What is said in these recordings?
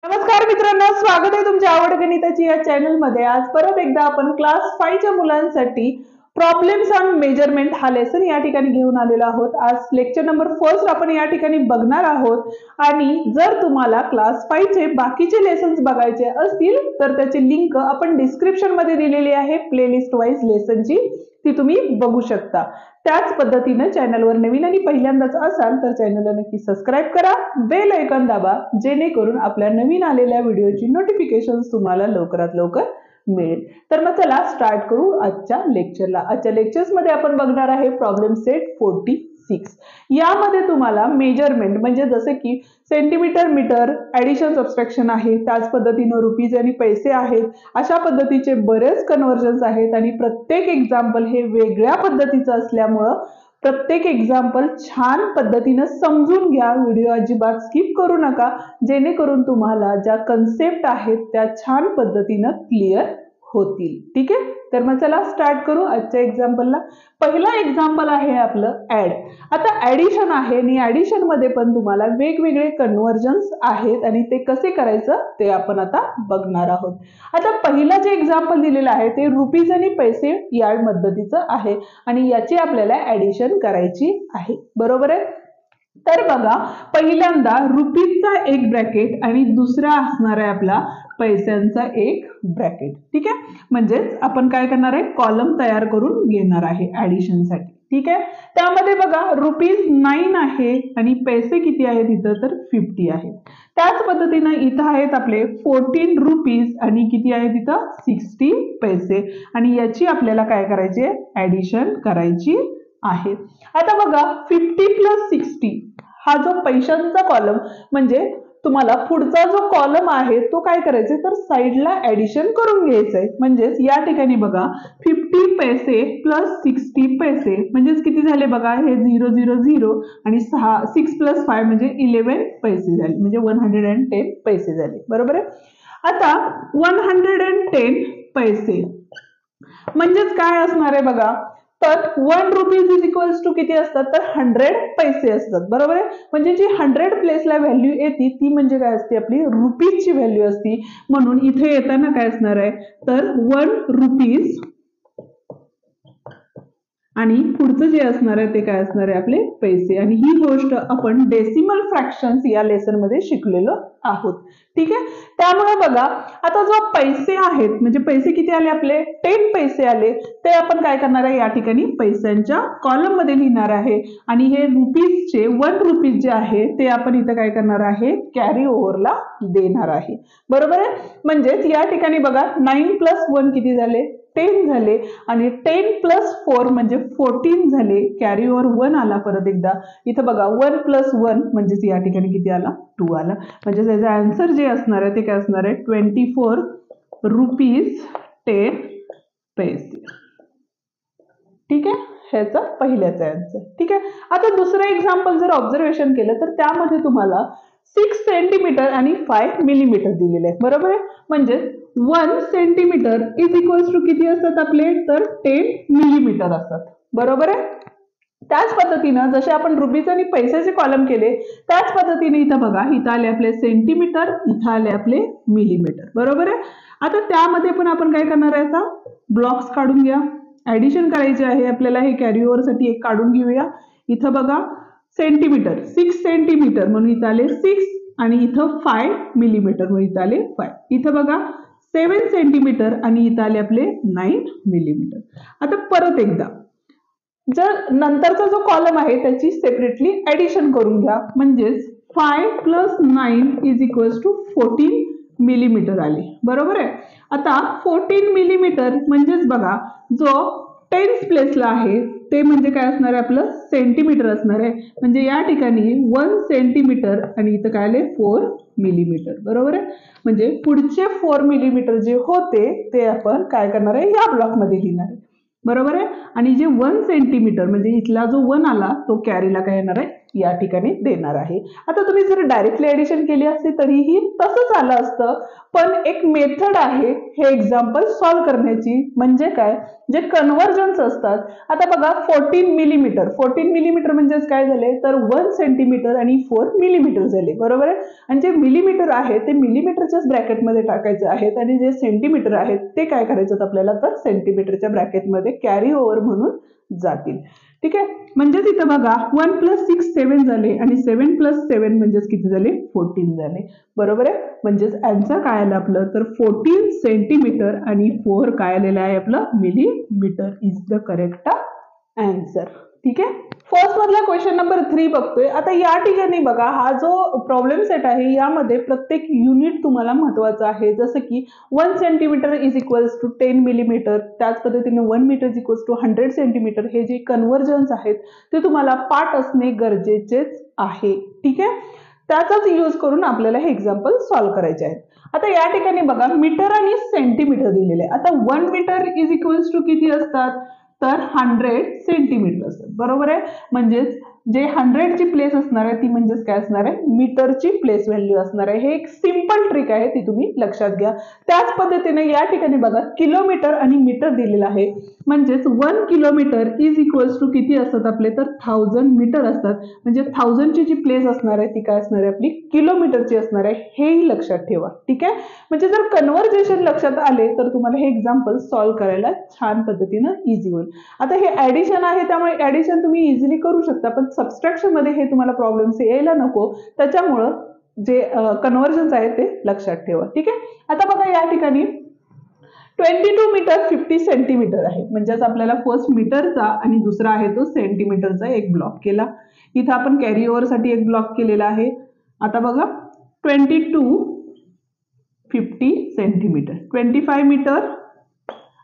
नमस्कार मित्रांनो, स्वागत आहे तुमच्या आवड गणिताची या चॅनल मध्ये। आज परत एकदा आपण क्लास 5 च्या मुलांसाठी प्रॉब्लेम्स ऑन मेजरमेंट हा लेसन या ठिकाणी घेऊन आलेलो आहोत। आज लेक्चर नंबर 1 आपण या ठिकाणी बघणार आहोत आणि जर तुम्हाला क्लास 5 चे बाकीचे लेसन्स बघायचे असतील तर त्याची लिंक आपण डिस्क्रिप्शन मध्ये दिलेली आहे, प्लेलिस्ट वाइज लेसनची, ती तुम्ही बघू शकता। त्याच पद्धतीने चॅनलवर नवीन आणि पहिल्यांदाच असाल तर चॅनलला नक्की सबस्क्राइब करा, बेल आयकॉन दाबा, जेणेकरून आपल्या नवीन आलेल्या व्हिडिओची नोटिफिकेशन्स तुम्हाला लवकरात लवकर मिळेल। तर मग चला स्टार्ट करू आजच्या लेक्चरला। आजच्या लेक्चर्स मध्ये आपण बघणार आहे प्रॉब्लेम सेट 46। यामध्ये तुम्हाला मेजरमेंट म्हणजे जसे की सेंटीमीटर, मीटर, ऍडिशन, सबट्रॅक्शन आहे, त्याच पद्धतीने रुपीज आणि पैसे आहेत, अशा पद्धतीचे बरेच कन्वर्जन्स आहेत आणि प्रत्येक एक्झाम्पल हे वेगळ्या पद्धतीचं असल्यामुळं प्रत्येक एक्झाम्पल छान पद्धतीने समजून घ्या, व्हिडिओ अजिबात स्किप करू नका, जेणेकरून तुम्हाला ज्या कन्सेप्ट आहेत त्या छान पद्धतीने क्लिअर होतील। ठीक आहे, तर मग चला स्टार्ट करू आजच्या एक्झाम्पलला। पहिला एक्झाम्पल आहे आपलं ऍड। आता ऍडिशन आहे आणि ऍडिशन मध्ये पण तुम्हाला वेगवेगळे कन्वर्जन्स आहेत आणि ते कसे करायचं ते आपण आता बघणार आहोत। आता पहिला जे एक्झाम्पल दिलेलं आहे ते रुपीज आणि पैसे या पद्धतीचं आहे आणि याची आपल्याला ऍडिशन करायची आहे, बरोबर आहे। तर बघा, पहिल्यांदा रुपीजचा एक ब्रॅकेट आणि दुसरा असणार आहे आपला पैशांचा एक ब्रॅकेट। ठीक आहे, म्हणजे आपण काय करणार आहे, कॉलम तयार करून घेणार आहे ऍडिशन साठी। ठीक आहे, त्यामध्ये बघा रुपीज 9 आहे आणि पैसे किती आहेत इथं तर 50 आहेत। त्याच पद्धतीने इथं आहेत आपले 14 रुपीज आणि किती आहेत इथं 60 पैसे आणि याची आपल्याला काय करायची आहे, ऍडिशन करायची आहे। आता बघा 50 प्लस 60 हा जो पैशांचा कॉलम म्हणजे तुम्हाला पुढचा जो कॉलम आहे तो काय करायचा तर साइडला ऍडिशन करून घ्यायचा आहे। म्हणजेच या ठिकाणी बघा 50 पैसे प्लस 60 पैसे म्हणजेच किती झाले बघा, हे 000 आणि 6 प्लस 5 म्हणजे 11 पैसे झाले, म्हणजे 110 पैसे झाले, बरोबर आहे। आता 110 पैसे म्हणजेच काय असणार आहे बघा, तर 1 रुपीज इज इक्वल्स टू किती असतात तर 100 पैसे असतात, बरोबर आहे। म्हणजे जी 100 प्लेसला व्हॅल्यू येते ती म्हणजे काय असते, आपली रुपीजची व्हॅल्यू असते। म्हणून इथे येताना काय असणार आहे तर 1 रुपीज आणि पुढचं जे असणार आहे ते काय असणार आहे, आपले पैसे। आणि ही गोष्ट आपण डेसिमल फ्रॅक्शन्स या लेसन मध्ये शिकलेलो आहोत। ठीक आहे, त्यामुळे बघा आता जो पैसे आहेत म्हणजे पैसे किती आले आपले 10 पैसे आले, ते आपण काय करणार आहे या ठिकाणी पैशांच्या कॉलम मध्ये लिहिणार आहे आणि हे रुपीजचे 1 रुपीज जे आहे ते आपण इथं काय करणार आहे, कॅरी ओव्हरला देणार आहे, बरोबर आहे। म्हणजेच या ठिकाणी बघा 9 प्लस 1 किती झाले 10 झाले आणि 10 प्लस 4 म्हणजे 14 झाले, कॅरी ओव्हर 1 आला परत एकदा इथं बघा 1 प्लस 1 म्हणजे या ठिकाणी किती आला 2 आला, म्हणजे त्याचा आन्सर जे असणार आहे ते काय असणार आहे 24 रुपीज 10 पैसे। ठीक आहे, ह्याचा पहिल्याचा आन्सर। ठीक आहे, आता दुसरं एक्झाम्पल जर ऑब्झर्वेशन केलं तर त्यामध्ये तुम्हाला 6 सेंटीमीटर आणि 5 मिलीमीटर दिलेले आहे, बरोबर आहे। म्हणजे 1 सेंटीमीटर इज इक्वल्स टू किती असतात आपले तर 10 मिलीमीटर असतात, बरोबर आहे। त्याच पद्धतीने जसे आपण रुपीज आणि पैशाचे कॉलम केले त्याच पद्धतीने इथं बघा, इथं आले आपले सेंटीमीटर, इथं आले आपले मिलीमीटर, बरोबर आहे। आता त्यामध्ये पण आपण काय करणार आहे, आता ब्लॉक्स काढून घ्या, ऍडिशन करायचे आहे आपल्याला, हे कॅरी ओव्हर साठी एक काढून घेऊया। इथं बघा सेंटीमीटर 6 सेंटीमीटर म्हणून इथं आले 6 आणि इथं 5 मिलीमीटर म्हणून इथं आले 5। इथं बघा 7 सेंटीमीटर आणि इथं आले आपले 9 मिलीमीटर। आता परत एकदा जर नंतरचा जो कॉलम आहे त्याची सेपरेटली ऍडिशन करून घ्या, म्हणजेच 5 plus 9 is equals to 14 millimetre आले, बरोबर आहे। आता 14 मिलीमीटर म्हणजेच बघा जो 10th प्लेसला आहे ते म्हणजे काय असणार आहे आपलं सेंटीमीटर असणार आहे, म्हणजे या ठिकाणी 1 सेंटीमीटर आणि इथं काय आले 4 मिलीमीटर, बरोबर आहे। म्हणजे पुढचे 4 मिलीमीटर जे होते ते आपण काय करणार आहे या ब्लॉक मध्ये लिहिणार आहे, बरोबर आहे। आणि जे 1 सेंटीमीटर म्हणजे इथला जो 1 आला तो कॅरीला काय येणार आहे या ठिकाणी देणार आहे. आता तुम्ही जर डायरेक्टली ऍडिशन केली असती तरीही तसंच आलं असतं, पण एक मेथड आहे हे एक्झाम्पल सॉल्व्ह करण्याची. म्हणजे काय, जे कन्व्हर्जन्स असतात. आता बघा 14 मिलीमीटर म्हणजेच काय झाले तर 1 सेंटीमीटर आणि 4 मिलीमीटर झाले, बरोबर आहे. आणि जे मिलीमीटर आहे ते मिलीमीटरच्याच ब्रॅकेटमध्ये टाकायचे आहेत आणि जे सेंटीमीटर आहेत ते काय करायचं आपल्याला तर सेंटीमीटरच्या ब्रॅकेटमध्ये कॅरी ओव्हर म्हणून जातील. ठीक आहे, म्हणजे तिथं बघा 1 + 6 7 झाले आणि 7 + 7 म्हणजेच किती झाले 14 झाले, बरोबर आहे. म्हणजेच आन्सर काय आलं आपलं तर 14 सेंटीमीटर आणि 4 काय आलेलं आहे आपलं millimetre is the correct answer. ठीक आहे, फर्स्ट मधला क्वेश्चन नंबर 3 बघतोय. आता या ठिकाणी बघा हा जो प्रॉब्लेम सेट आहे यामध्ये प्रत्येक युनिट तुम्हाला महत्वाचं आहे. जसं की 1 centimetre is equals to 10 millimetre, त्याच पद्धतीने 1 metre is equals to 100 centimetre. हे जे कन्व्हर्जन्स आहेत ते तुम्हाला पाठ असणे गरजेचेच आहे. ठीक आहे, त्याचाच यूज करून आपल्याला हे एक्झाम्पल सॉल्व्ह करायचे आहेत. आता या ठिकाणी बघा मीटर आणि सेंटीमीटर दिलेले. आता 1 मीटर इज इक्वल्स टू किती असतात तर 100 सेंटीमीटर असतात, बरोबर आहे. म्हणजेच जे 100 ची प्लेस असणार आहे ती म्हणजेच काय असणार आहे मीटरची प्लेस व्हॅल्यू असणार आहे. हे एक सिंपल ट्रिक आहे, ती तुम्ही लक्षात घ्या. त्याच पद्धतीने या ठिकाणी बघा किलोमीटर आणि मीटर दिलेलं आहे. म्हणजेच 1 किलोमीटर इज इक्वल्स टू किती असतात आपले तर 1000 मीटर असतात. म्हणजे 1000 ची जी प्लेस असणार आहे ती काय असणार आहे आपली किलोमीटरची असणार आहे, हेही लक्षात ठेवा. ठीक आहे, म्हणजे जर कन्व्हर्जेशन लक्षात आले तर तुम्हाला हे एक्झाम्पल सॉल्व्ह करायला छान पद्धतीनं इझी होईल. आता हे ऍडिशन आहे त्यामुळे ऍडिशन तुम्ही इझिली करू शकता, पण सबस्ट्रॅक्शन मध्ये हे तुम्हाला प्रॉब्लेम्स यायला नको, त्याच्यामुळं जे कन्व्हर्जन्स आहे ते लक्षात ठेवा. ठीक आहे, आता बघा या ठिकाणी 22 मीटर 50 सेंटीमीटर आहे. म्हणजेच आपल्याला फर्स्ट मीटरचा आणि दुसरा आहे तो सेंटीमीटरचा एक ब्लॉक केला. इथं आपण कॅरी ओव्हर साठी एक ब्लॉक केलेला आहे. आता बघा 22 50 सेंटीमीटर 25 मीटर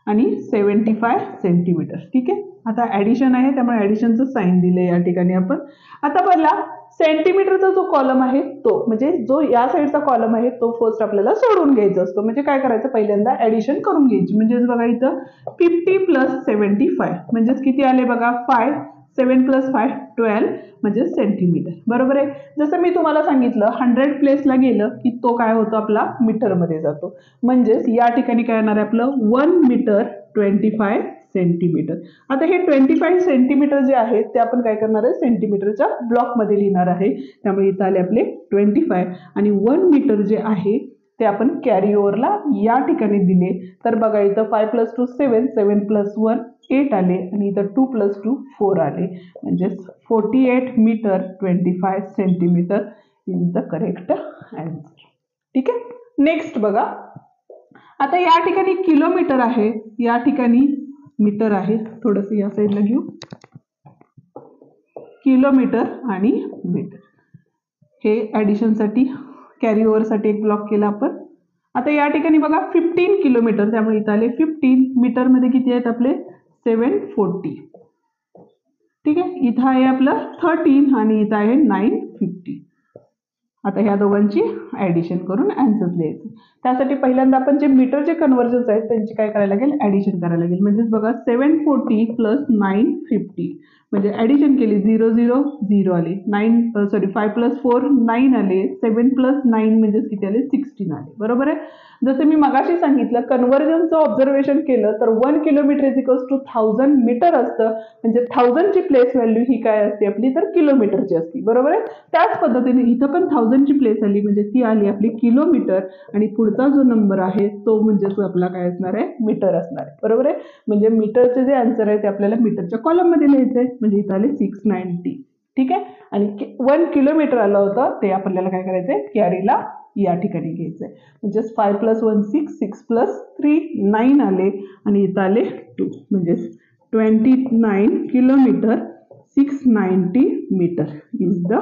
आणि 75 सेंटीमीटर. ठीक आहे, आता ऍडिशन आहे त्यामुळे ऍडिशनचं साइन दिले या ठिकाणी आपण. आता पहिला सेंटीमीटरचा जो कॉलम आहे तो म्हणजे जो या साईडचा कॉलम आहे तो फर्स्ट आपल्याला सोडून घ्यायचा असतो. म्हणजे काय करायचं पहिल्यांदा ऍडिशन करून घ्यायची. म्हणजेच बघा इथं 50 + 75 म्हणजेच किती आले बघा 5 7 + 5 12 म्हणजे सेंटीमीटर, बरोबर आहे. जसं मी तुम्हाला सांगितलं 100 प्लेसला गेलं की तो काय होतो आपला मीटर मध्ये जातो. म्हणजेच या ठिकाणी काय येणार आहे आपलं 1 मीटर 25 सेंटीमीटर. आता हे 25 सेंटीमीटर जे आहे ते आपण काय करणार आहे सेंटीमीटरच्या ब्लॉक मध्ये लिहिणार आहे. त्यामुळे इथं आले आपले 25 आणि 1 मीटर जे आहे ते आपण कॅरी ओव्हरला या ठिकाणी दिले. तर बघा इथं 5 + 2 7 7 + 1 8 आले आणि इथं 2 + 2 4 आले. म्हणजेच 48 metre 25 centimetre is the correct answer. ठीक आहे, नेक्स्ट बघा आता या ठिकाणी किलोमीटर आहे, या ठिकाणी मीटर आहे. थोडंसं या साईडला घेऊ. किलोमीटर आणि मीटर हे ऍडिशन साठी कॅरी ओव्हर साठी एक ब्लॉक केला आपण. आता या ठिकाणी बघा 15 किलोमीटर त्यामुळे इथं आले 15 मीटर मध्ये किती आहेत आपले 740. ठीक आहे, इथं आहे आपलं 13 आणि इथं आहे 950. आता ह्या दोघांची ऍडिशन करून आन्सर लिहायचे. त्यासाठी पहिल्यांदा आपण जे मीटरचे कन्व्हर्जन्स आहेत त्यांची काय करायला लागेल ऍडिशन करायला लागेल. म्हणजेच बघा 740 + 950 म्हणजे ऍडिशन केली 0 0 0 आले 5 + 4 9 आले 7 + 9 म्हणजे किती आले 16 आले, बरोबर आहे. जसं मी मगाशी सांगितलं कन्व्हर्जनचं ऑब्झर्वेशन केलं तर 1 kilometre is equals to 1000 metre असतं. म्हणजे 1000 ची प्लेस व्हॅल्यू ही काय असते आपली तर किलोमीटरची असते, बरोबर आहे. त्याच पद्धतीने इथं पण 1000 ची प्लेस आली म्हणजे ती आली आपली किलोमीटर आणि पुढचा जो नंबर आहे तो म्हणजे आपला काय असणार आहे मीटर असणार आहे, बरोबर आहे. म्हणजे मीटरचे जे आन्सर आहे ते आपल्याला मीटरच्या कॉलम मध्ये लिहायचं आहे. म्हणजे इथं आले 690. ठीक आहे, आणि 1 किलोमीटर आलं होतं ते आपल्याला काय करायचंय कॅरीला या ठिकाणी घ्यायचंय. म्हणजे 5 + 1 6 6 + 3 9 आले आणि इथं आले 2 म्हणजे 29 kilometre 690 metre is the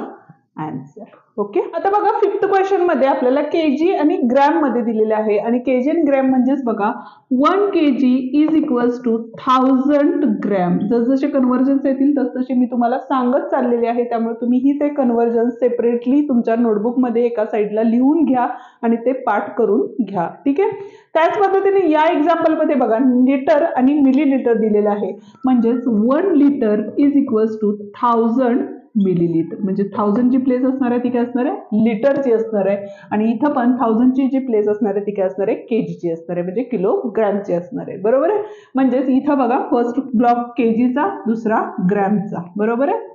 answer. Okay, आता बघा 5th क्वेश्चन मध्ये आपल्याला केजी आणि ग्रॅम मध्ये दिलेले आहे आणि केजी आणि ग्रॅम म्हणजेच बघा 1 kg is equals to 1000 gram. जसजसे कन्व्हर्जन्स येतील तसतसे मी तुम्हाला सांगत चाललेले आहे. त्यामुळे तुम्ही ते कन्व्हर्जन्स सेपरेटली तुमच्या नोटबुक मध्ये एका साईडला लिहून घ्या आणि ते पाठ करून घ्या. ठीक आहे, त्याच पद्धतीने या एक्झाम्पल मध्ये बघा लिटर आणि मिलीलिटर दिलेलं आहे. म्हणजेच 1 litre is equals to 1000 millilitre, म्हणजे 1000 जी प्लेस असणार आहे ती काय असणार आहे, लिटरची असणार आहे. आणि इथं पण 1000 ची जी प्लेस असणार आहे ती काय असणार आहे, केजीची असणार आहे, म्हणजे किलोग्रॅमची असणार आहे. बरोबर आहे. म्हणजेच इथं बघा फर्स्ट ब्लॉक केजीचा, दुसरा ग्रॅमचा. बरोबर आहे.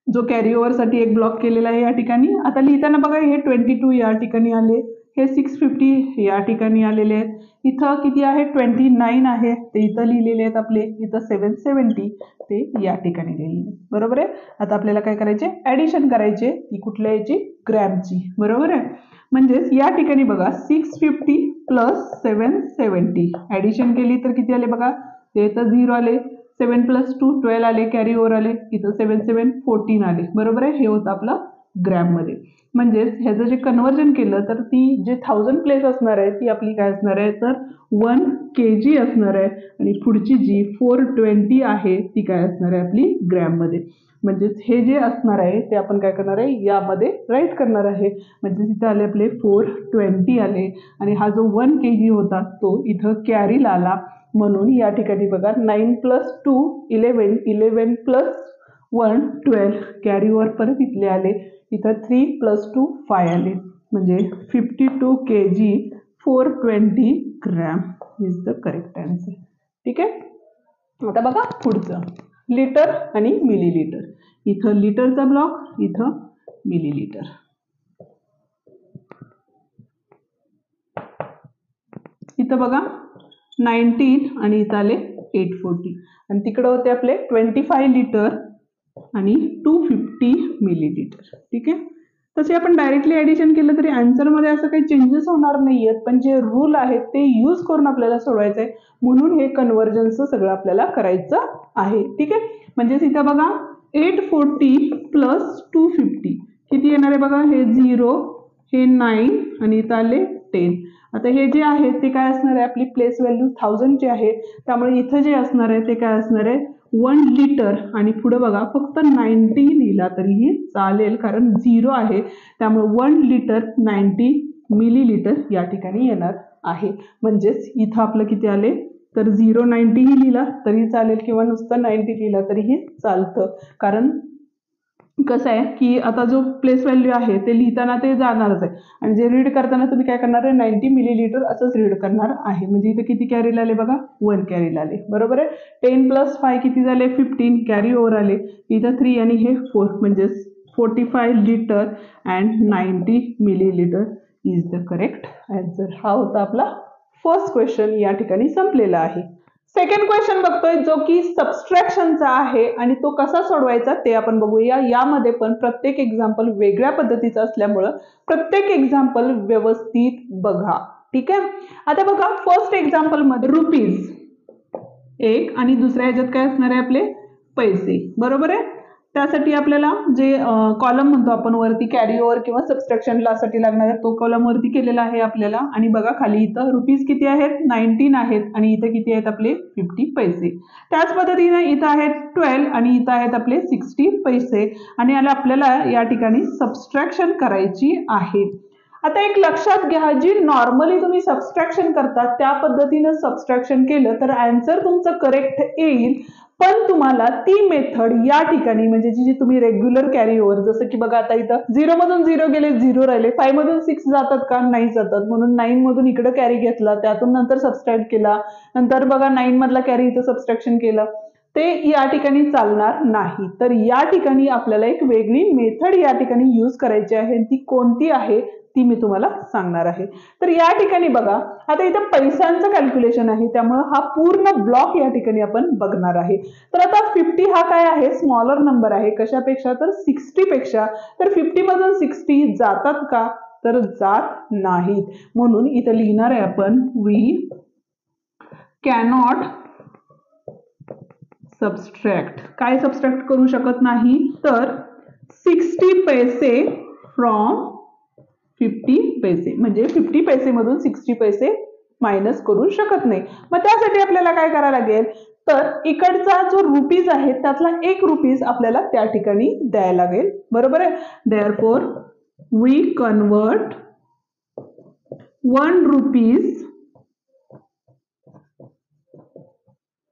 जो कॅरी ओव्हर साठी एक ब्लॉक केलेला आहे या ठिकाणी. आता लिहिताना बघा हे 22 या ठिकाणी आले, हे 650 या ठिकाणी आलेले आहेत. इथं किती आहे, 29 आहे, ते इथं लिहिलेले आहेत आपले. इथं 770 ते या ठिकाणी लिहिलेले. बरोबर आहे. आता आपल्याला काय करायचे, ऍडिशन करायचे. ती कुठल्या याची, ग्रॅमची. बरोबर आहे. म्हणजेच या ठिकाणी बघा 650 प्लस 770 ऍडिशन केली तर किती आले बघा, ते तर 0 आले. 7 प्लस 2 12 आले, कॅरी ओव्हर आले. इथं 7 7 14 आले. बरोबर आहे. हे होतं आपलं ग्रॅममध्ये. म्हणजेच ह्याचं जे कन्व्हर्जन केलं तर ती जे 1000 प्लेस असणार आहे ती आपली काय असणार आहे, तर 1 kg असणार आहे. आणि पुढची जी 420 आहे ती काय असणार आहे, आपली ग्रॅममध्ये. म्हणजेच हे जे असणार आहे ते आपण काय करणार आहे, यामध्ये राईट करणार आहे. म्हणजे तिथे आले आपले 420 आले. आणि हा जो 1 kg होता तो इथं कॅरीला आला. म्हणून या ठिकाणी बघा 9 प्लस 2 11, 11 प्लस 1 12, कॅरी ओव्हर परत इथले आले. इथं 3 प्लस 2 5 आले. म्हणजे 52 kg 420 gram is the correct answer. ठीक आहे. आता बघा पुढचं, लिटर आणि मिलीलीटर. इथं लिटरचा ब्लॉक, इथं मिलीलीटर. इथं बघा 19 आणि इथं आले 840. आणि तिकडे होते आपले 25 लिटर आणि 250 मिलीलीटर. ठीक आहे. तसे आपण डायरेक्टली ऍडिशन केलं तरी आन्सरमध्ये असं काही चेंजेस होणार नाही आहेत, पण जे रूल आहेत ते यूज करून आपल्याला सोडवायचं आहे. म्हणून हे कन्व्हर्जनचं सगळं आपल्याला करायचं आहे. ठीक आहे. म्हणजेच इथं बघा 840 प्लस 250 किती येणार आहे बघा, हे 0, हे 9 आणि इथं आले 10. आता हे जे आहे ते काय असणार आहे, आपली प्लेस व्हॅल्यू 1000 ची आहे. त्यामुळे इथं जे असणार आहे ते काय असणार आहे, 1 लिटर. आणि पुढे बघा फक्त 90 लिहिला तरीही चालेल, कारण 0 आहे. त्यामुळे 1 लिटर 90 मिलीलीटर या ठिकाणी येणार आहे. म्हणजेच इथं आपलं किती आले, तर 090 ही लिहिला तरी चालेल किंवा नुसतं 90 लिहिला तरीही चालतं. कारण कसं आहे की आता जो प्लेस व्हॅल्यू आहे ते लिहिताना ते जाणारच आहे. आणि जे रीड करताना तुम्ही काय करणार आहे, 90 मिलीलीटर असंच रीड करणार आहे. म्हणजे इथं किती कॅरीला आले बघा, 1 कॅरीला आले. बरोबर आहे. 10 प्लस 5 किती झाले, 15 कॅरी ओव्हर आले. इथं 3 आणि हे 4 म्हणजे 45 litre and 90 millilitre is the correct answer. हा होता आपला फर्स्ट क्वेश्चन, या ठिकाणी संपलेला आहे. सेकंड क्वेश्चन बघतोय जो की सबस्ट्रॅक्शनचा आहे आणि तो कसा सोडवायचा ते आपण बघूया. यामध्ये पण प्रत्येक एक्झाम्पल वेगळ्या पद्धतीचं असल्यामुळं प्रत्येक एक्झाम्पल व्यवस्थित बघा. ठीक आहे. आता बघा फर्स्ट एक्झाम्पल मध्ये रुपीज एक आणि दुसऱ्या ह्याच्यात काय असणार आहे, आपले पैसे. बरोबर आहे. त्यासाठी आपल्याला जे कॉलम म्हणतो आपण वरती कॅरी ओव्हर किंवा सबस्ट्रॅक्शनला साठी लागणार तो कॉलम वरती केलेला आहे आपल्याला. आणि बघा खाली इथं रुपीज किती आहेत, 19 आहेत आणि इथं किती आहेत आपले 50 पैसे. त्याच पद्धतीने इथं आहेत 12 आणि इथं आहेत आपले 60 पैसे. आणि आपल्याला या ठिकाणी सबस्ट्रॅक्शन करायची आहे. आता एक लक्षात घ्या, जी नॉर्मली तुम्ही सबस्ट्रॅक्शन करता त्या पद्धतीनं सबस्ट्रॅक्शन केलं तर आन्सर तुमचं करेक्ट येईल. पण तुम्हाला ती मेथड या ठिकाणी म्हणजे जी तुम्ही रेग्युलर कॅरी ओव्हर, जसं की बघा आता इथं 0 मधून 0 गेले, 0 राहिले. 5 मधून 6 जातात का, नाही जातात. म्हणून 9 मधून इकडे कॅरी घेतला, त्यातून नंतर सबस्ट्रॅक्ट केला, नंतर बघा 9 मधला कॅरी इथं सबस्ट्रॅक्शन केलं, ते या ठिकाणी चालणार नाही. तर या ठिकाणी आपल्याला एक वेगळी मेथड या ठिकाणी यूज करायची आहे. ती कोणती आहे ती मी तुम्हाला सांगणार आहे. तर या ठिकाणी बघा आता इथं पैशांचं कॅल्क्युलेशन आहे, त्यामुळे हा पूर्ण ब्लॉक या ठिकाणी आपण बघणार आहे. तर आता 50 हा काय आहे, स्मॉलर नंबर आहे. कशापेक्षा, तर 60 पेक्षा. तर 50 मधून 60 जातात का, तर जात नाहीत. म्हणून इथं लिहिणार आहे आपण वी कॅनॉट सबस्ट्रॅक्ट. काय सबस्ट्रॅक्ट करू शकत नाही, तर 60 पैसे फ्रॉम 50 पैसे. म्हणजे 50 पैसे मधून 60 पैसे मायनस करू शकत नाही. मग त्यासाठी आपल्याला काय करायला लागेल, तर इकडचा जो रुपीज आहे त्यातला 1 रुपीज आपल्याला त्या ठिकाणी द्यायला लागेल. बरोबर आहे. Therefore we convert 1 rupees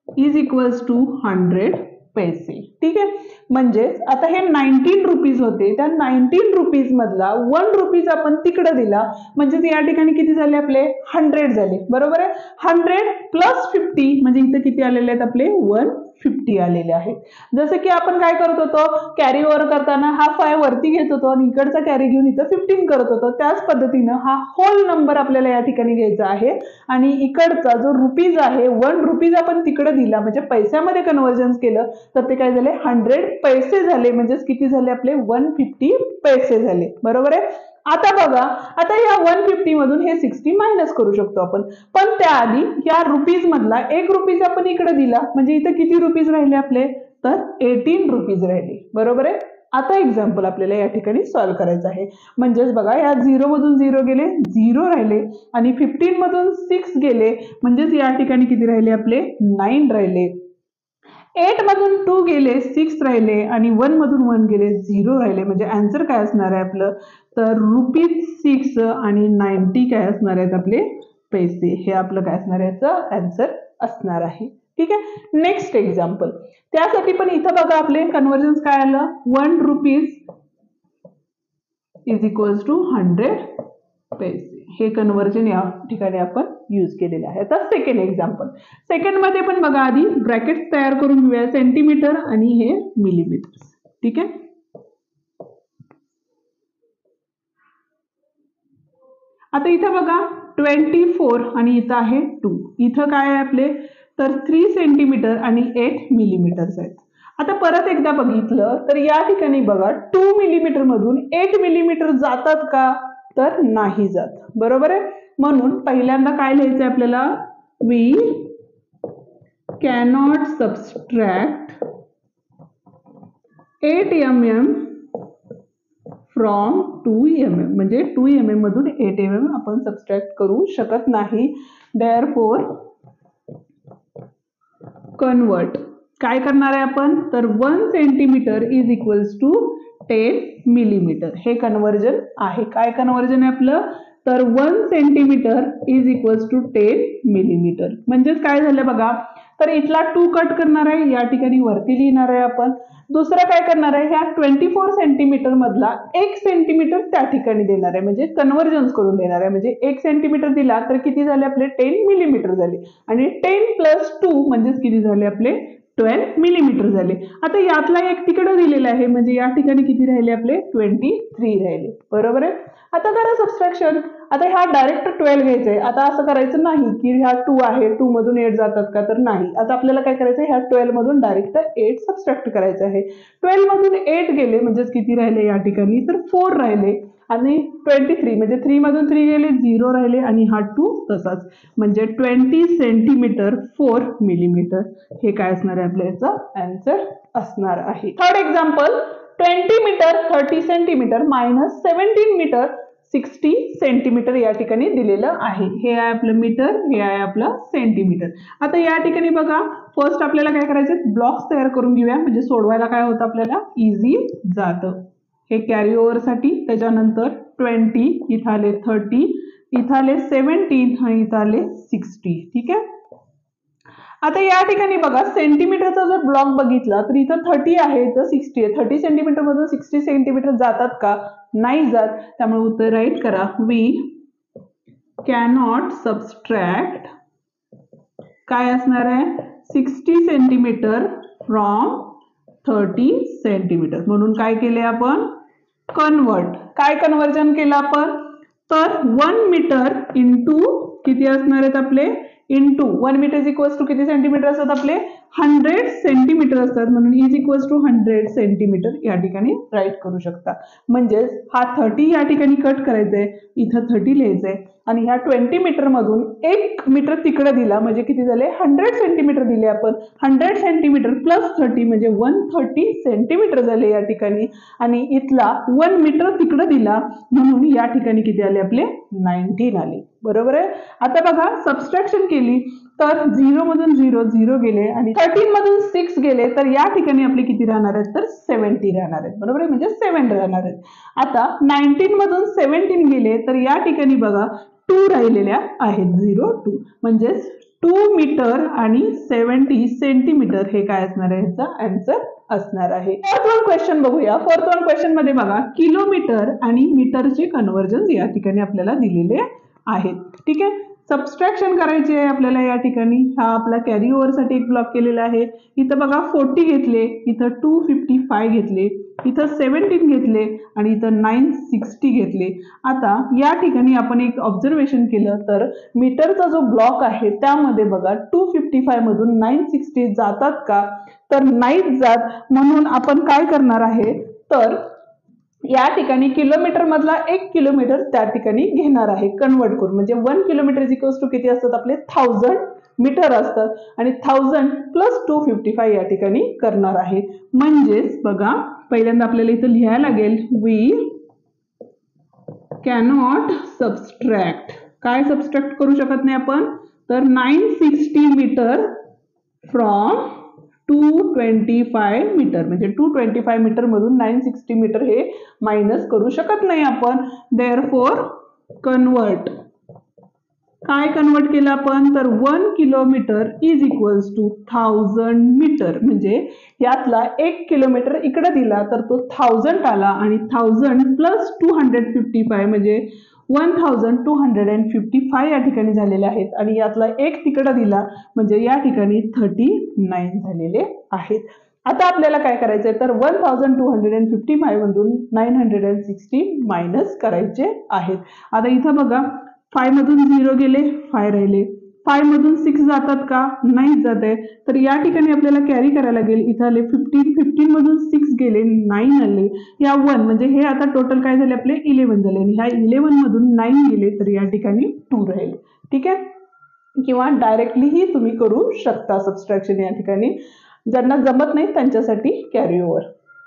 is equals to 100 paise. ठीक आहे. म्हणजे आता हे 19 रुपीज होते, त्या 19 रुपीज मधला 1 रुपीज आपण तिकडे दिला, म्हणजे या ठिकाणी किती झाले आपले 100 झाले, बरोबर आहे. 100 प्लस 50 म्हणजे इथे किती आलेले आहेत आपले 150 आलेले आहेत. जसं की आपण काय करत होतो, कॅरी ओव्हर करताना हा 5 वरती घेत होतो आणि इकडचा कॅरी घेऊन इथं 15 करत होतो, त्याच पद्धतीनं हा होल नंबर आपल्याला या ठिकाणी घ्यायचा आहे आणि इकडचा जो रुपीज आहे 1 रुपीज आपण तिकडे दिला, म्हणजे पैशामध्ये कन्व्हर्जन केलं तर ते काय झाले 100 पैसे झाले, म्हणजेच किती झाले आपले 150 पैसे झाले, बरोबर आहे. आता बघा, आता या 150 मधून हे 60 मायनस करू शकतो आपण, पण त्याआधी या रुपीज मधला 1 रुपीज आपण इकडे दिला, म्हणजे इथे किती रुपीज राहिले आपले, तर 18 रुपीज राहिले, बरोबर आहे. आता एक्झाम्पल आपल्याला या ठिकाणी सॉल्व्ह करायचं आहे. म्हणजेच बघा, या 0 मधून 0 गेले, 0 राहिले आणि 15 मधून 6 गेले, म्हणजेच या ठिकाणी किती राहिले आपले 9 राहिले. 8 मधून 2 गेले, 6 राहिले आणि 1 मधून 1 गेले, 0 राहिले. म्हणजे आन्सर काय असणार आहे आपलं, तर ₹6 आणि 90 काय असणार आहेत आपले पैसे. हे आपलं काय असणार आहे, याचं आन्सर असणार आहे. ठीक आहे. नेक्स्ट एक्झाम्पल, त्यासाठी पण इथं बघा आपले कन्व्हर्जन काय आलं, 1 रुपीज इज इक्वल्स टू 100 पैसे. हे कन्व्हर्जन या ठिकाणी आपण यूज केलेले आहे. आता सेकंड एक्झाम्पल, सेकंड मध्ये पण बघा आधी ब्रॅकेट तयार करून घेऊया, सेंटीमीटर आणि हे मिलीमीटर. ठीक आहे. आता इथं बघा 24 आणि इथं आहे 2, इथं काय आहे आपले, तर 3 सेंटीमीटर आणि 8 मिलीमीटर आहेत. आता परत एकदा बघितलं तर या ठिकाणी बघा 2 मिलीमीटर मधून 8 मिलीमीटर जातात का, तर नाही जात, बरोबर आहे. म्हणून पहिल्यांदा काय लिहायचं आहे आपल्याला, we cannot subtract 8 mm from 2 mm, म्हणजे 2 mm मधून 8 mm आपण सबस्ट्रॅक्ट करू शकत नाही. देअरफॉर कन्वर्ट काय करणार आहे आपण, तर 1 centimetre is equals to 10 millimetre. हे कन्व्हर्जन आहे. काय कन्व्हर्जन आहे आपलं, तर 1 centimetre is equals to 10 millimetre. म्हणजेच काय झालं बघा, तर इथला 2 कट करणार आहे, या ठिकाणी वरती लिहिणार आहे आपण. दुसरं काय करणार आहे, ह्या 24 सेंटीमीटर मधला 1 सेंटीमीटर त्या ठिकाणी देणार आहे, म्हणजे कन्व्हर्जन करून देणार आहे. म्हणजे 1 सेंटीमीटर दिला तर किती झाले आपले 10 मिलीमीटर झाले आणि 10 प्लस 2 म्हणजेच किती झाले आपले 12 मिलीमीटर झाले. आता यातला एक तिकडे दिलेला आहे, म्हणजे या ठिकाणी किती राहिले आपले 23 राहिले, बरोबर आहे. आता करा सबस्ट्रॅक्शन. आता ह्या डायरेक्ट 12 घ्यायचंय. आता असं करायचं नाही की ह्या 2 आहे, 2 मधून 8 जातात का, तर नाही. आता आपल्याला काय करायचं, ह्या 12 मधून डायरेक्ट 8 सबस्ट्रॅक्ट करायचं आहे. 12 मधून 8 गेले म्हणजेच किती राहिले या ठिकाणी, तर 4 राहिले आणि 23 म्हणजे 3 मधून 3 गेले, 0 राहिले आणि हा 2 तसाच, म्हणजे 20 सेंटीमीटर 4 मिलीमीटर. हे काय असणार आहे आपल्या याचा आन्सर असणार आहे. Third example, 20 metre 30 centimetre minus 17 metre 60 centimetre या ठिकाणी दिलेलं आहे. हे आहे आपलं मीटर, हे आहे आपलं सेंटीमीटर. आता या ठिकाणी बघा, फर्स्ट आपल्याला काय करायचं, ब्लॉक्स तयार करून घेऊया, म्हणजे सोडवायला काय होतं आपल्याला इझी जातं. हे कॅरी ओव्हर साठी, त्याच्यानंतर 20, इथं आले 30, इथं आले 17 आणि इथं आले 60. ठीक आहे. आता या ठिकाणी बघा, सेंटीमीटरचा जर ब्लॉक बघितला तर इथं 30 आहे, इथं 60 आहे. 30 सेंटीमीटर मधून 60 सेंटीमीटर जातात का, नाही जात. त्यामुळे उत्तर राईट करा, वी कॅनॉट सबस्ट्रॅक्ट काय असणार आहे 60 सेंटीमीटर फ्रॉम 30 सेंटीमीटर. म्हणून काय केले आपण, कन्वर्ट. काय कन्वर्जन केलं आपण, तर 1 मीटर इंटू किती असणार आहेत आपले, into 1 metre is equals to किती सेंटीमीटर असतात आपले 100 सेंटीमीटर असतात, म्हणून इज इक्वल्स टू 100 सेंटीमीटर या ठिकाणी राईट करू शकता. म्हणजे हा 30 या ठिकाणी कट करायचंय, इथं 30 लिहायचंय आणि ह्या 20 मीटर मधून 1 मीटर तिकडे दिला, म्हणजे किती झाले 100 सेंटीमीटर दिले आपण. 100 सेंटीमीटर प्लस 30 म्हणजे 130 सेंटीमीटर झाले या ठिकाणी आणि इथला 1 मीटर तिकडे दिला, म्हणून या ठिकाणी किती आले आपले 19 आले, बरोबर आहे. आता बघा सबस्ट्रॅक्शन केली तर 0 मधून 0 0 गेले आणि 13 मधून 6 गेले, तर या ठिकाणी आपले किती राहणार आहेत, तर 70 राहणार आहेत, बरोबर आहे, म्हणजे 7 राहणार आहेत. आता 19 मधून 17 गेले तर या ठिकाणी बघा 2 राहिलेल्या आहेत. 0 2 म्हणजे 2 मीटर आणि 70 सेंटीमीटर हे काय असणार आहे, याचा आन्सर असणार आहे. फोर्थ वन क्वेश्चन बघूया. फोर्थ वन क्वेश्चन मध्ये बघा किलोमीटर आणि मीटरचे कन्व्हर्जन या ठिकाणी आपल्याला दिलेले आहेत. ठीक आहे, सबस्ट्रॅक्शन करायचे आहे आपल्याला या ठिकाणी. हा आपला कॅरी ओव्हर साठी एक ब्लॉक केलेला आहे. इथं बघा 40 घेतले, इथं 255 घेतले, इथं 17 घेतले आणि इथं 960 घेतले. आता या ठिकाणी आपण एक ऑब्झर्वेशन केलं तर मीटरचा जो ब्लॉक आहे त्यामध्ये बघा 255 मधून 960 जातात का, तर नाहीच जात. म्हणून आपण काय करणार आहे, तर या ठिकाणी किलोमीटर मधला 1 किलोमीटर त्या ठिकाणी घेणार आहे कन्वर्ट करून. म्हणजे 1 किलोमीटर इज इक्वल्स टू किती असतात आपले 1000 मीटर असतात आणि 1000 प्लस 255 या ठिकाणी करणार आहे. म्हणजेच बघा पहिल्यांदा आपल्याला इथं लिहायला लागेल वी कॅनॉट सबस्ट्रॅक्ट. काय सबस्ट्रॅक्ट करू शकत नाही आपण, तर 960 मीटर फ्रॉम 225 मीटर. म्हणजे 225 मीटर मधून 960 मीटर हे मायनस करू शकत नाही आपण. Therefore convert. काय कन्वर्ट केलं आपण, तर 1 kilometre is equals to 1000 metre. म्हणजे यातला 1 किलोमीटर इकडे दिला तर तो 1000 आला आणि 1000 प्लस 255 म्हणजे 1255 या ठिकाणी झालेले आहेत आणि यातला 1 तिकडे दिला म्हणजे या ठिकाणी 39 झालेले आहेत. आता आपल्याला काय करायचंय, तर 1255 मधून 960 मायनस करायचे आहेत. आता इथं बघा 5 मधून 0 गेले, 5 राहिले. 5 मधून 6 जातात का, नाही जात आहे. तर या ठिकाणी आपल्याला कॅरी करायला लागेल. इथं आले 15 मधून 6 गेले, 9 आले. या 1 म्हणजे हे आता टोटल काय झाले आपले 11 झाले आणि ह्या 11 मधून 9 गेले तर या ठिकाणी 2 राहिले. ठीक आहे, किंवा डायरेक्टलीही तुम्ही करू शकता सबस्ट्रॅक्शन या ठिकाणी. ज्यांना जमत नाही त्यांच्यासाठी कॅरी ओव्हर.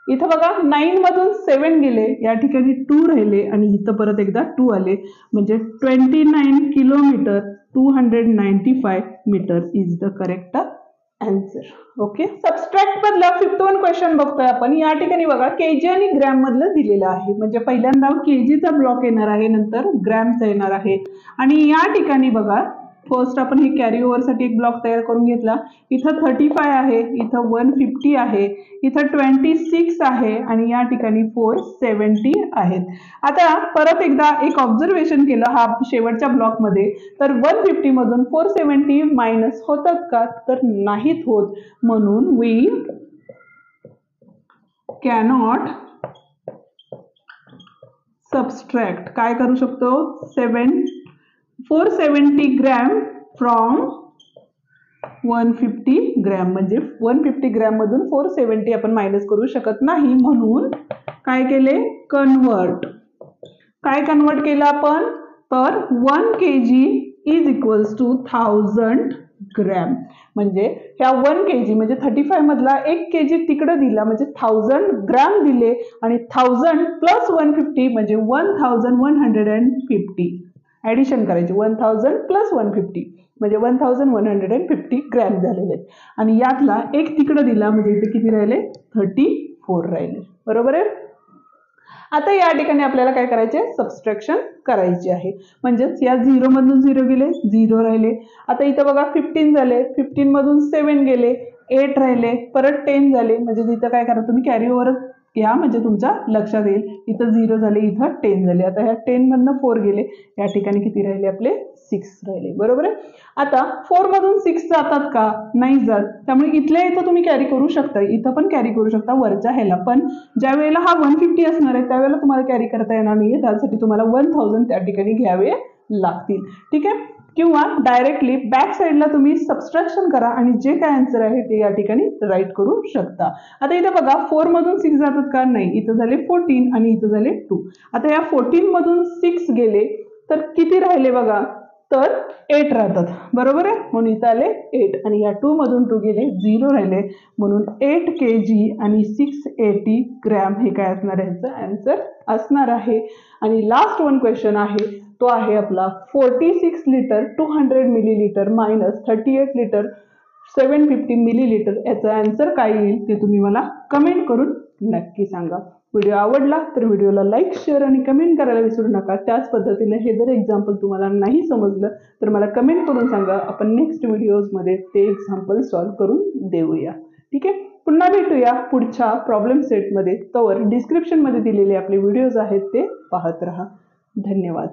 इथं बघा 9 मधून 7 गेले, या ठिकाणी 2 राहिले आणि इथं परत एकदा 2 आले. म्हणजे 29 kilometre 295 metre is the correct answer. Okay, subtract मधला फिफ्थ वन क्वेश्चन बघतोय आपण. या ठिकाणी बघा केजी आणि ग्रॅम मधलं दिलेलं आहे. म्हणजे पहिल्यांदा केजीचा ब्लॉक येणार आहे, नंतर ग्रॅमचा येणार आहे. आणि या ठिकाणी बघा फर्स्ट आपण हे कॅरी ओव्हर साठी एक ब्लॉक तयार करून घेतला. इथं 35 आहे, इथं 150 आहे, इथं 26 आहे आणि या ठिकाणी 470 आहेत. आता परत एकदा एक ऑब्झर्वेशन केलं हा शेवटच्या ब्लॉक मध्ये, तर 150 मधून 470 मायनस होतात का, तर नाहीत होत. म्हणून वी कॅनॉट सबस्ट्रॅक्ट. काय करू शकतो, 470 ग्रॅम फ्रॉम 150 ग्रॅम. म्हणजे 150 ग्रॅम मधून 470 आपण मायनस करू शकत नाही. म्हणून काय केले, कन्वर्ट. काय कन्वर्ट केलं आपण, तर 1 kg is equals to 1000 gram. म्हणजे ह्या 1 kg म्हणजे 35 मधला 1 kg तिकडे दिला म्हणजे 1000 ग्रॅम दिले आणि 1000 प्लस 150 म्हणजे 1150 ऍडिशन करायचे. 1000 प्लस 150 म्हणजे 1150 ग्रॅम झालेले आहेत आणि यातला 1 तिकडे दिला म्हणजे इथे किती राहिले, 34 राहिले. बरोबर आहे. आता या ठिकाणी आपल्याला काय करायचे, सबस्ट्रॅक्शन करायचे आहे. म्हणजेच या 0 मधून 0 गेले, 0 राहिले. आता इथं बघा 15 झाले, 15 मधून 7 गेले, 8 राहिले, परत 10 झाले. म्हणजे इथं काय करा तुम्ही कॅरी ओव्हर घ्या म्हणजे तुमच्या लक्षात येईल. इथं 0 झाले, इथं 10 झाले. आता ह्या 10 मधनं 4 गेले, या ठिकाणी किती राहिले आपले 6 राहिले. बरोबर आहे. आता 4 मधून 6 जातात का, नाही जात. त्यामुळे इथल्या इथं तुम्ही कॅरी करू शकता, इथं पण कॅरी करू शकता वरच्या ह्याला. पण ज्या वेळेला हा 150 असणार आहे त्यावेळेला तुम्हाला कॅरी करता येणार नाहीये. त्यासाठी तुम्हाला 1000 त्या ठिकाणी घ्यावे लागतील. ठीक आहे, किंवा डायरेक्टली बॅक साईडला तुम्ही सबस्ट्रॅक्शन करा आणि जे काय आन्सर आहे ते या ठिकाणी राईट करू शकता. आता इथे बघा 4 मधून 6 जातात का, नाही. इथं झाले 14 आणि इथं झाले 2. आता या 14 मधून 6 गेले तर किती राहिले बघा, तर 8 राहतात. बरोबर आहे. म्हणून इथं आले 8 आणि या 2 मधून 2 गेले, 0 राहिले. म्हणून 8 kg आणि 680 ग्रॅम हे काय असणार आहे, याचं आन्सर असणार आहे. आणि लास्ट वन क्वेश्चन आहे तो आहे आपला 46 litre 200 millilitre minus 38 litre 750 millilitre. याचा आन्सर काय येईल ते तुम्ही मला कमेंट करून नक्की सांगा. व्हिडिओ आवडला तर व्हिडिओला लाईक, शेअर आणि कमेंट करायला विसरू नका. त्याच पद्धतीने हे जर एक्झाम्पल तुम्हाला नाही समजलं तर मला कमेंट करून सांगा. आपण नेक्स्ट व्हिडिओजमध्ये ते एक्झाम्पल सॉल्व्ह करून देऊया. ठीक आहे. पुन्हा भेटूया पुढच्या प्रॉब्लेम सेटमध्ये. तोवर डिस्क्रिप्शनमध्ये दिलेले आपले व्हिडिओज आहेत ते पाहत राहा. धन्यवाद.